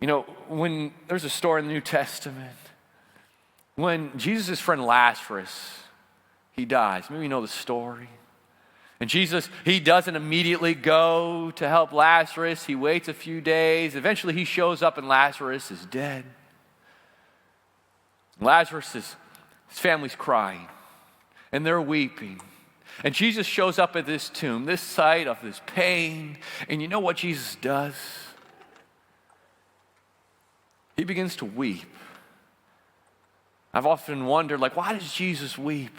You know, when there's a story in the New Testament, when Jesus' friend Lazarus, he dies. Maybe you know the story. And Jesus, he doesn't immediately go to help Lazarus. He waits a few days. Eventually he shows up and Lazarus is dead. His family's crying and they're weeping. And Jesus shows up at this tomb, this site of this pain. And you know what Jesus does? He begins to weep. I've often wondered, why does Jesus weep?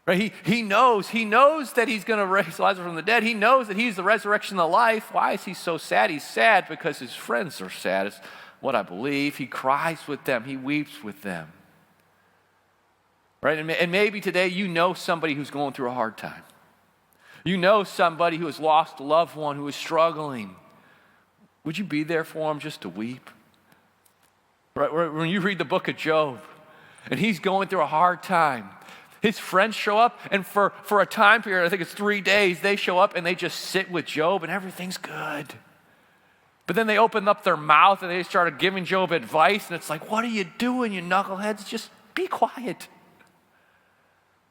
Right? He knows that he's going to raise Lazarus from the dead. He knows that he's the resurrection and the life. Why is he so sad? He's sad because his friends are sad. It's what I believe. He cries with them. He weeps with them. Right? And maybe today you know somebody who's going through a hard time. You know somebody who has lost a loved one, who is struggling. Would you be there for him just to weep? Right? When you read the book of Job, and he's going through a hard time, his friends show up, and for a time period, I think it's 3 days, they show up and they just sit with Job and everything's good. But then they opened up their mouth and they started giving Job advice, and it's like, what are you doing, you knuckleheads? Just be quiet.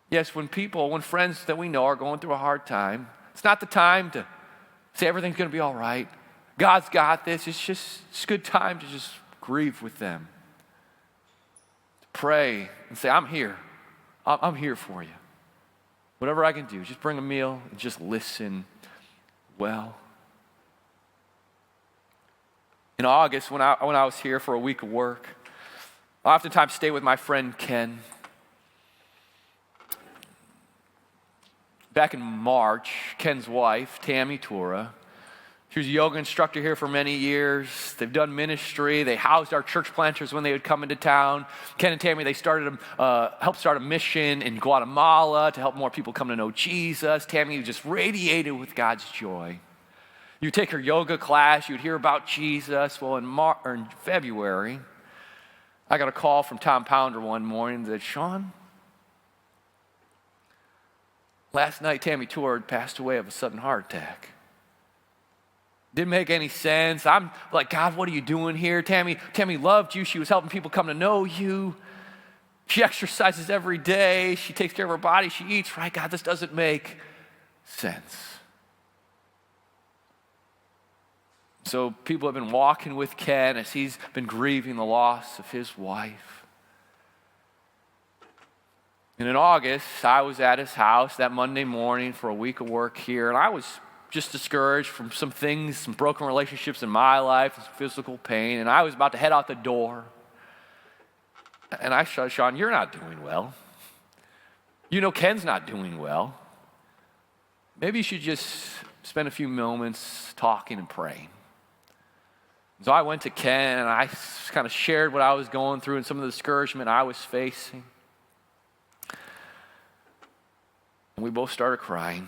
Yes, when friends that we know are going through a hard time, it's not the time to say everything's going to be all right. God's got this. It's a good time to just grieve with them. To pray and say, I'm here. I'm here for you. Whatever I can do, just bring a meal and just listen well. In August, when I was here for a week of work, I oftentimes stay with my friend Ken. Back in March, Ken's wife, Tammy Tora, she was a yoga instructor here for many years. They've done ministry. They housed our church planters when they would come into town. Ken and Tammy, they helped start a mission in Guatemala to help more people come to know Jesus. Tammy just radiated with God's joy. You take her yoga class, you'd hear about Jesus. Well, in February, I got a call from Tom Pounder one morning that, Sean, last night Tammy Tora had passed away of a sudden heart attack. Didn't make any sense. I'm like, God, what are you doing here? Tammy loved you. She was helping people come to know you. She exercises every day. She takes care of her body. She eats, right? God, this doesn't make sense. So people have been walking with Ken as he's been grieving the loss of his wife. And in August, I was at his house that Monday morning for a week of work here, and I was just discouraged from some things, some broken relationships in my life, some physical pain, and I was about to head out the door. And I said, Sean, you're not doing well. You know Ken's not doing well. Maybe you should just spend a few moments talking and praying. So I went to Ken and I kind of shared what I was going through and some of the discouragement I was facing. And we both started crying.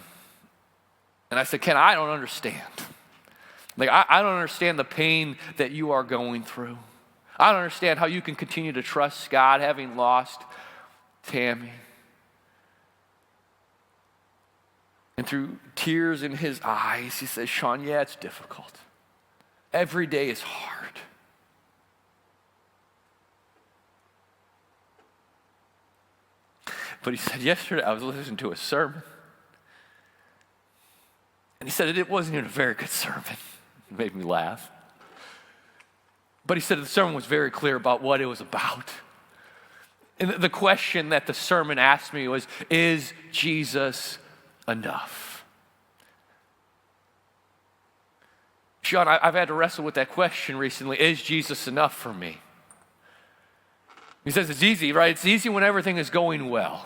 And I said, Ken, I don't understand. I don't understand the pain that you are going through. I don't understand how you can continue to trust God having lost Tammy. And through tears in his eyes, he says, Sean, yeah, it's difficult. Every day is hard. But he said, yesterday I was listening to a sermon. And he said it wasn't even a very good sermon. It made me laugh. But he said the sermon was very clear about what it was about. And the question that the sermon asked me was, is Jesus enough? Sean, I've had to wrestle with that question recently. Is Jesus enough for me? He says it's easy, right? It's easy when everything is going well.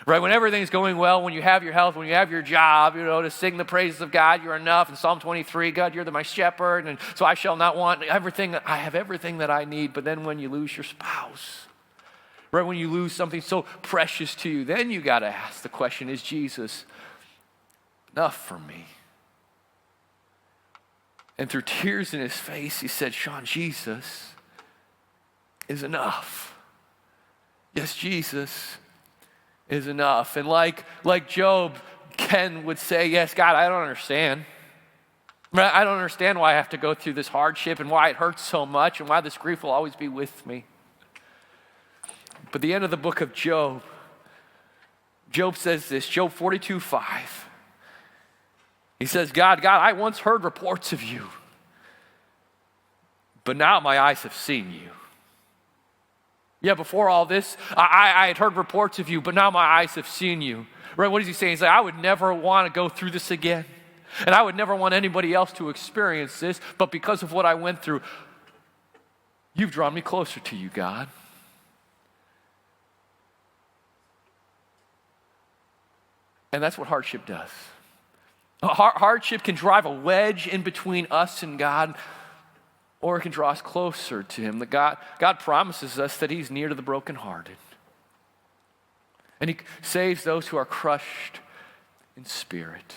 Right, when everything's going well, when you have your health, when you have your job, to sing the praises of God, you're enough. In Psalm 23, God, you're my shepherd, and so I shall not want everything. I have everything that I need. But then when you lose your spouse, right, when you lose something so precious to you, then you got to ask the question, is Jesus enough for me? And through tears in his face, he said, Sean, Jesus is enough. Yes, Jesus is enough. And like Job, Ken would say, yes, God, I don't understand. I don't understand why I have to go through this hardship and why it hurts so much and why this grief will always be with me. But the end of the book of Job, Job says this, Job 42:5. He says, God, I once heard reports of you, but now my eyes have seen you. Yeah, before all this, I had heard reports of you, but now my eyes have seen you. Right, what is he saying? He's like, I would never want to go through this again. And I would never want anybody else to experience this, but because of what I went through, you've drawn me closer to you, God. And that's what hardship does. Hardship can drive a wedge in between us and God, or it can draw us closer to him. God promises us that he's near to the brokenhearted. And he saves those who are crushed in spirit.